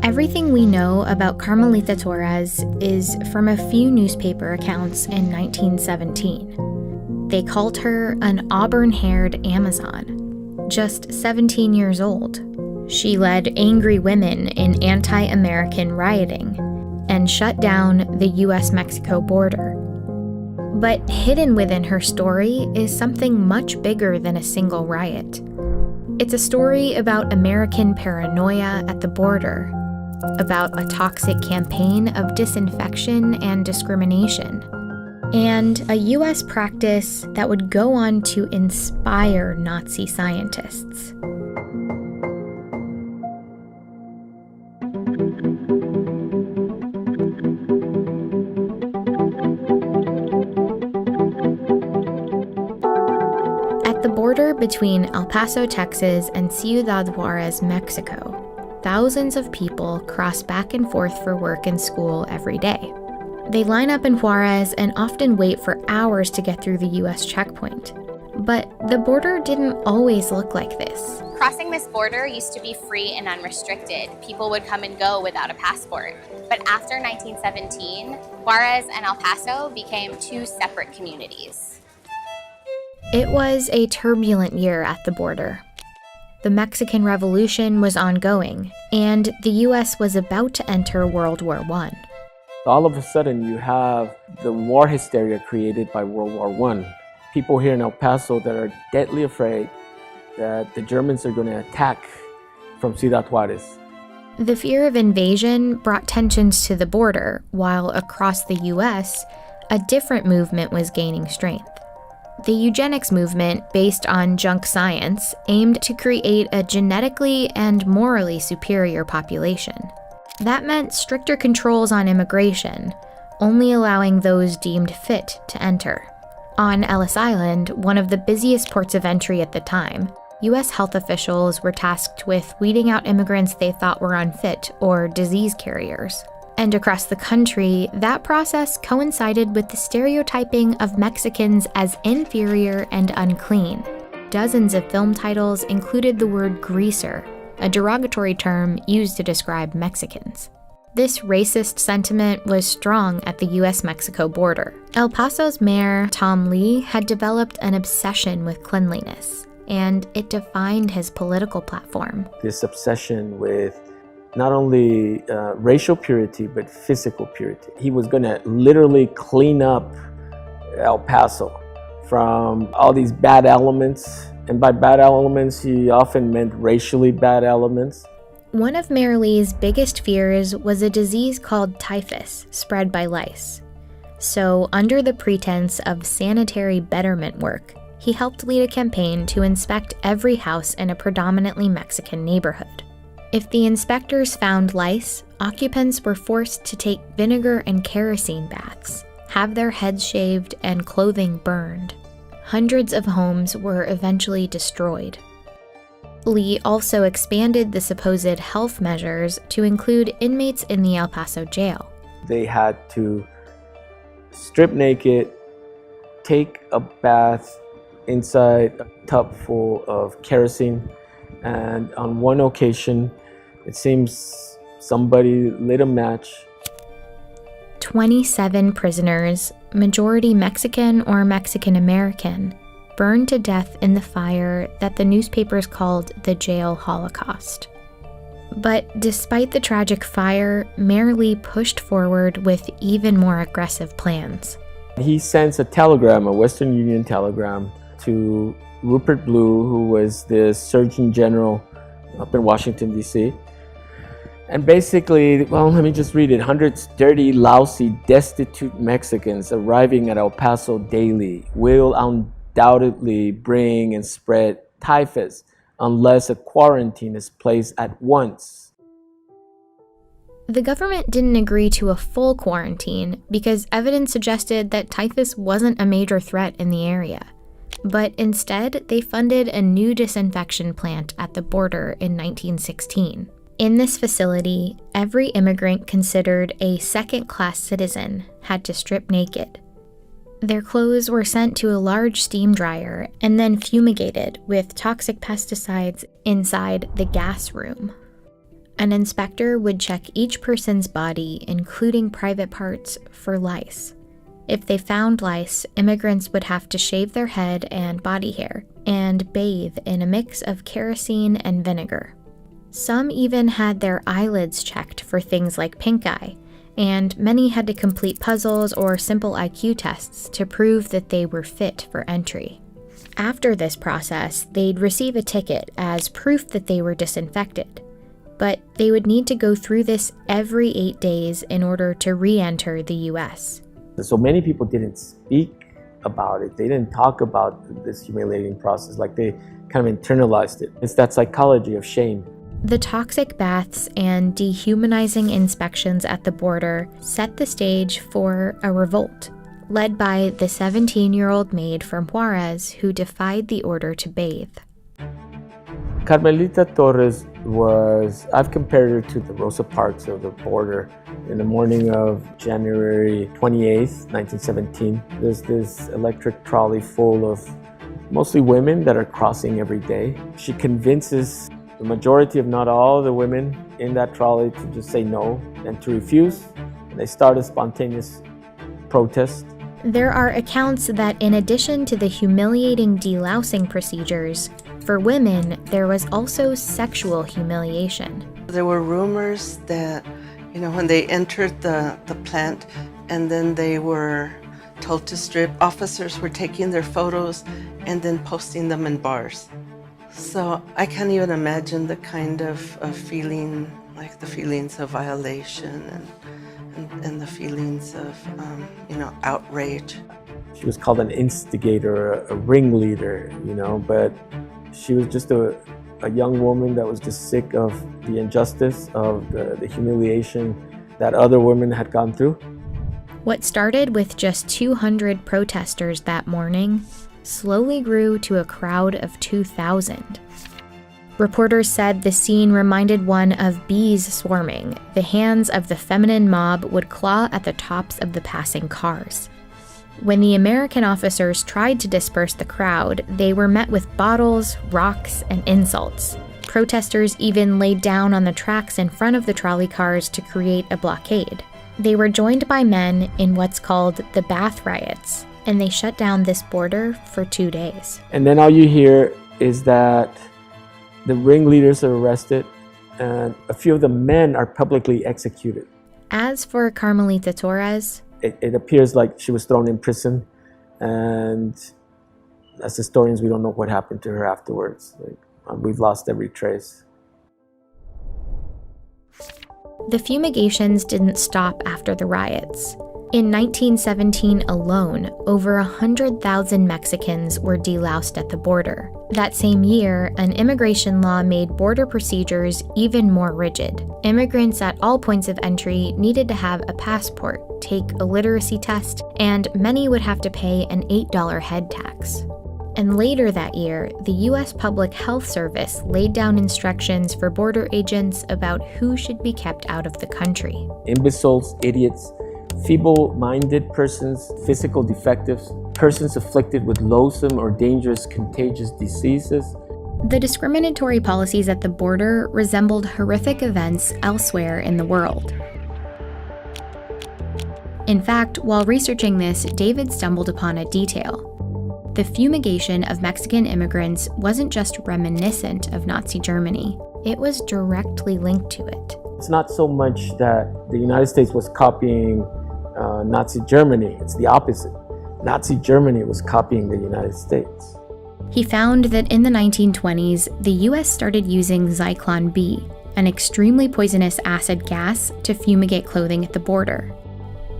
Everything we know about Carmelita Torres is from a few newspaper accounts in 1917. They called her an auburn-haired Amazon, just 17 years old. She led angry women in anti-American rioting and shut down the U.S.-Mexico border. But hidden within her story is something much bigger than a single riot. It's a story about American paranoia at the border, about a toxic campaign of disinfection and discrimination, and a U.S. practice that would go on to inspire Nazi scientists. At the border between El Paso, Texas, and Ciudad Juarez, Mexico, thousands of people cross back and forth for work and school every day. They line up in Juarez and often wait for hours to get through the U.S. checkpoint. But the border didn't always look like this. Crossing this border used to be free and unrestricted. People would come and go without a passport. But after 1917, Juarez and El Paso became two separate communities. It was a turbulent year at the border. The Mexican Revolution was ongoing, and the U.S. was about to enter World War I. All of a sudden, you have the war hysteria created by World War I. People here in El Paso that are deadly afraid that the Germans are going to attack from Ciudad Juarez. The fear of invasion brought tensions to the border, while across the U.S., a different movement was gaining strength. The eugenics movement, based on junk science, aimed to create a genetically and morally superior population. That meant stricter controls on immigration, only allowing those deemed fit to enter. On Ellis Island, one of the busiest ports of entry at the time, U.S. health officials were tasked with weeding out immigrants they thought were unfit or disease carriers. And across the country, that process coincided with the stereotyping of Mexicans as inferior and unclean. Dozens of film titles included the word greaser, a derogatory term used to describe Mexicans. This racist sentiment was strong at the U.S.-Mexico border. El Paso's mayor, Tom Lee, had developed an obsession with cleanliness, and it defined his political platform. This obsession with not only racial purity, but physical purity. He was going to literally clean up El Paso from all these bad elements. And by bad elements, he often meant racially bad elements. One of Mayor Lee's biggest fears was a disease called typhus, spread by lice. So, under the pretense of sanitary betterment work, he helped lead a campaign to inspect every house in a predominantly Mexican neighborhood. If the inspectors found lice, occupants were forced to take vinegar and kerosene baths, have their heads shaved, and clothing burned. Hundreds of homes were eventually destroyed. Lee also expanded the supposed health measures to include inmates in the El Paso jail. They had to strip naked, take a bath inside a tub full of kerosene, and on one occasion, it seems somebody lit a match. 27 prisoners, majority Mexican or Mexican American, burned to death in the fire that the newspapers called the jail holocaust. But despite the tragic fire, Mayor Lee pushed forward with even more aggressive plans. He sends a telegram, a Western Union telegram, to Rupert Blue, who was the Surgeon General up in Washington, D.C. And basically, well, let me just read it. Hundreds dirty, lousy, destitute Mexicans arriving at El Paso daily will undoubtedly bring and spread typhus unless a quarantine is placed at once. The government didn't agree to a full quarantine because evidence suggested that typhus wasn't a major threat in the area. But instead, they funded a new disinfection plant at the border in 1916. In this facility, every immigrant considered a second-class citizen had to strip naked. Their clothes were sent to a large steam dryer and then fumigated with toxic pesticides inside the gas room. An inspector would check each person's body, including private parts, for lice. If they found lice, immigrants would have to shave their head and body hair and bathe in a mix of kerosene and vinegar. Some even had their eyelids checked for things like pink eye, and many had to complete puzzles or simple IQ tests to prove that they were fit for entry. After this process, they'd receive a ticket as proof that they were disinfected, but they would need to go through this every 8 days in order to re-enter the US. So many people didn't speak about it. They didn't talk about this humiliating process, like they kind of internalized it. It's that psychology of shame. The toxic baths and dehumanizing inspections at the border set the stage for a revolt, led by the 17-year-old maid from Juarez who defied the order to bathe. Carmelita Torres I've compared her to the Rosa Parks of the border. In the morning of January 28th, 1917, there's this electric trolley full of mostly women that are crossing every day. She convinces the majority, if not all, the women in that trolley to just say no and to refuse. And they start a spontaneous protest. There are accounts that in addition to the humiliating delousing procedures, for women, there was also sexual humiliation. There were rumors that, when they entered the plant and then they were told to strip, officers were taking their photos and then posting them in bars. So I can't even imagine the kind of feeling, like the feelings of violation and the feelings of, outrage. She was called an instigator, a ringleader, but she was just a young woman that was just sick of the injustice, of the humiliation that other women had gone through. What started with just 200 protesters that morning slowly grew to a crowd of 2,000. Reporters said the scene reminded one of bees swarming. The hands of the feminine mob would claw at the tops of the passing cars. When the American officers tried to disperse the crowd, they were met with bottles, rocks, and insults. Protesters even laid down on the tracks in front of the trolley cars to create a blockade. They were joined by men in what's called the Bath Riots, and they shut down this border for 2 days. And then all you hear is that the ringleaders are arrested, and a few of the men are publicly executed. As for Carmelita Torres, it appears like she was thrown in prison, and as historians, we don't know what happened to her afterwards. We've lost every trace. The fumigations didn't stop after the riots. In 1917 alone, over 100,000 Mexicans were deloused at the border. That same year, an immigration law made border procedures even more rigid. Immigrants at all points of entry needed to have a passport, take a literacy test, and many would have to pay an $8 head tax. And later that year, the U.S. Public Health Service laid down instructions for border agents about who should be kept out of the country. Imbeciles, idiots, feeble-minded persons, physical defectives, persons afflicted with loathsome or dangerous contagious diseases. The discriminatory policies at the border resembled horrific events elsewhere in the world. In fact, while researching this, David stumbled upon a detail. The fumigation of Mexican immigrants wasn't just reminiscent of Nazi Germany, it was directly linked to it. It's not so much that the United States was copying Nazi Germany, it's the opposite. Nazi Germany was copying the United States. He found that in the 1920s, the US started using Zyklon B, an extremely poisonous acid gas, to fumigate clothing at the border.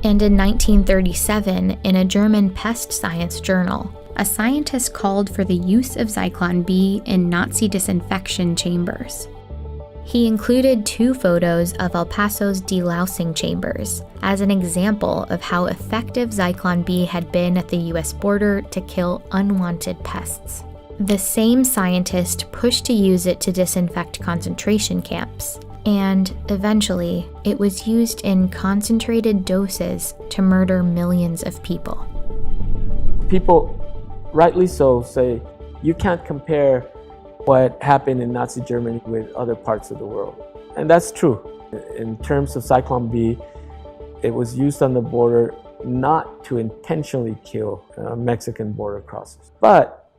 And in 1937, in a German pest science journal, a scientist called for the use of Zyklon B in Nazi disinfection chambers. He included 2 photos of El Paso's delousing chambers as an example of how effective Zyklon B had been at the US border to kill unwanted pests. The same scientist pushed to use it to disinfect concentration camps, and eventually, it was used in concentrated doses to murder millions of people. People, rightly so, say you can't compare what happened in Nazi Germany with other parts of the world. And that's true. In terms of Cyclone B, it was used on the border not to intentionally kill Mexican border crossers. But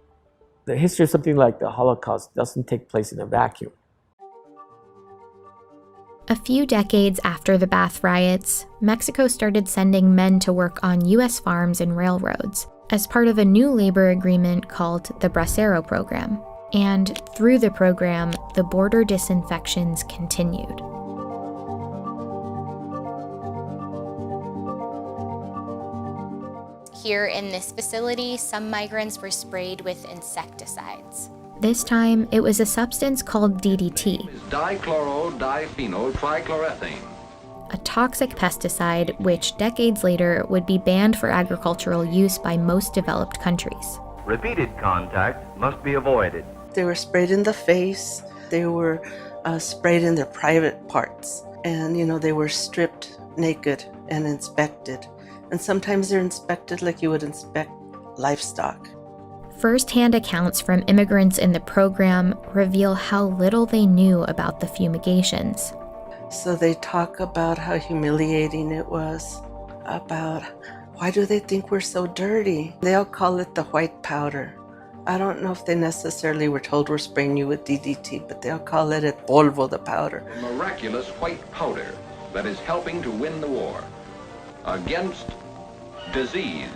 the history of something like the Holocaust doesn't take place in a vacuum. A few decades after the Bath riots, Mexico started sending men to work on U.S. farms and railroads as part of a new labor agreement called the Bracero Program. And through the program, the border disinfections continued. Here in this facility, some migrants were sprayed with insecticides. This time, it was a substance called DDT, Dichloro-diphenyl-trichloroethane. a toxic pesticide which decades later would be banned for agricultural use by most developed countries. Repeated contact must be avoided. They were sprayed in the face. They were sprayed in their private parts. And, they were stripped naked and inspected. And sometimes they're inspected like you would inspect livestock. First-hand accounts from immigrants in the program reveal how little they knew about the fumigations. So they talk about how humiliating it was, about why do they think we're so dirty? They all call it the white powder. I don't know if they necessarily were told we're spraying you with DDT, but they'll call it polvo, the powder. A miraculous white powder that is helping to win the war against disease.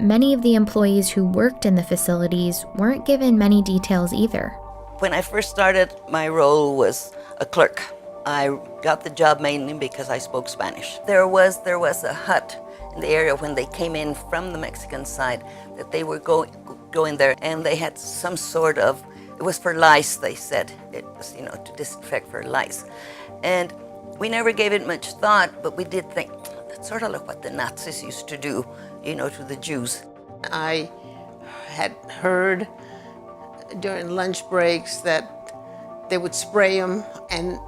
Many of the employees who worked in the facilities weren't given many details either. When I first started, my role was a clerk. I got the job mainly because I spoke Spanish. There was a hut in the area when they came in from the Mexican side that they were going there, and they had some sort of, it was for lice, they said. It was, to disinfect for lice. And we never gave it much thought, but we did think, that's sort of like what the Nazis used to do, to the Jews. I had heard during lunch breaks that they would spray them, and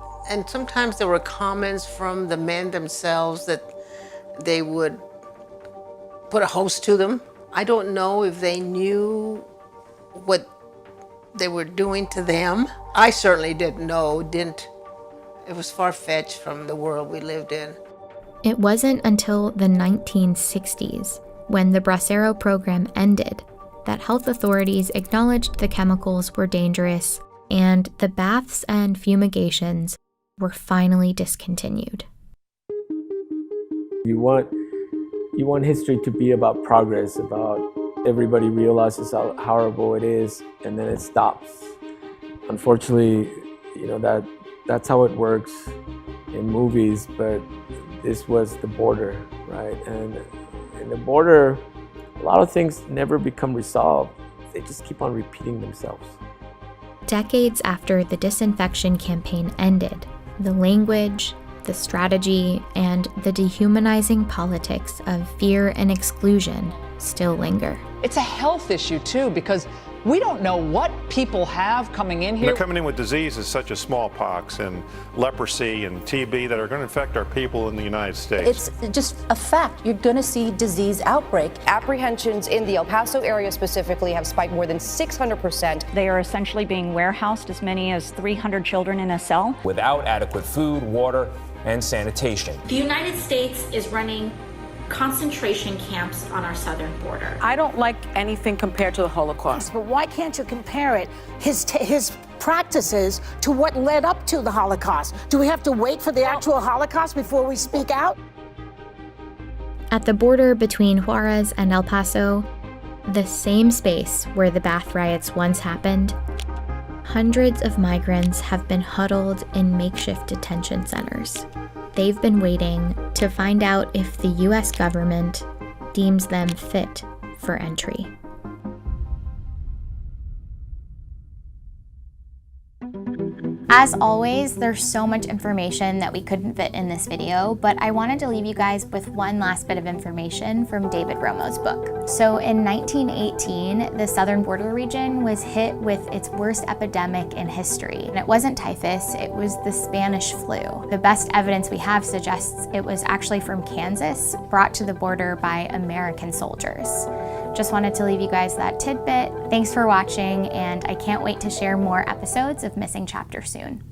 sometimes there were comments from the men themselves that they would put a hose to them. I don't know if they knew what they were doing to them. I certainly didn't know, It was far-fetched from the world we lived in. It wasn't until the 1960s, when the Bracero program ended, that health authorities acknowledged the chemicals were dangerous and the baths and fumigations were finally discontinued. You want history to be about progress, about everybody realizes how horrible it is, and then it stops. Unfortunately, that's how it works in movies, but this was the border, right? And in the border, a lot of things never become resolved. They just keep on repeating themselves. Decades after the disinfection campaign ended, the language, the strategy, and the dehumanizing politics of fear and exclusion still linger. It's a health issue, too, because we don't know what people have coming in here. They're coming in with diseases such as smallpox and leprosy and TB that are going to affect our people in the United States. It's just a fact. You're going to see disease outbreak. Apprehensions in the El Paso area specifically have spiked more than 600%. They are essentially being warehoused, as many as 300 children in a cell. Without adequate food, water, and sanitation. The United States is running concentration camps on our southern border. I don't like anything compared to the Holocaust. But why can't you compare it, his practices, to what led up to the Holocaust? Do we have to wait for the actual Holocaust before we speak out? At the border between Juarez and El Paso, the same space where the Bath riots once happened, hundreds of migrants have been huddled in makeshift detention centers. They've been waiting to find out if the U.S. government deems them fit for entry. As always, there's so much information that we couldn't fit in this video, but I wanted to leave you guys with one last bit of information from David Romo's book. So in 1918, the southern border region was hit with its worst epidemic in history. And it wasn't typhus, it was the Spanish flu. The best evidence we have suggests it was actually from Kansas, brought to the border by American soldiers. Just wanted to leave you guys that tidbit. Thanks for watching, and I can't wait to share more episodes of Missing Chapter soon.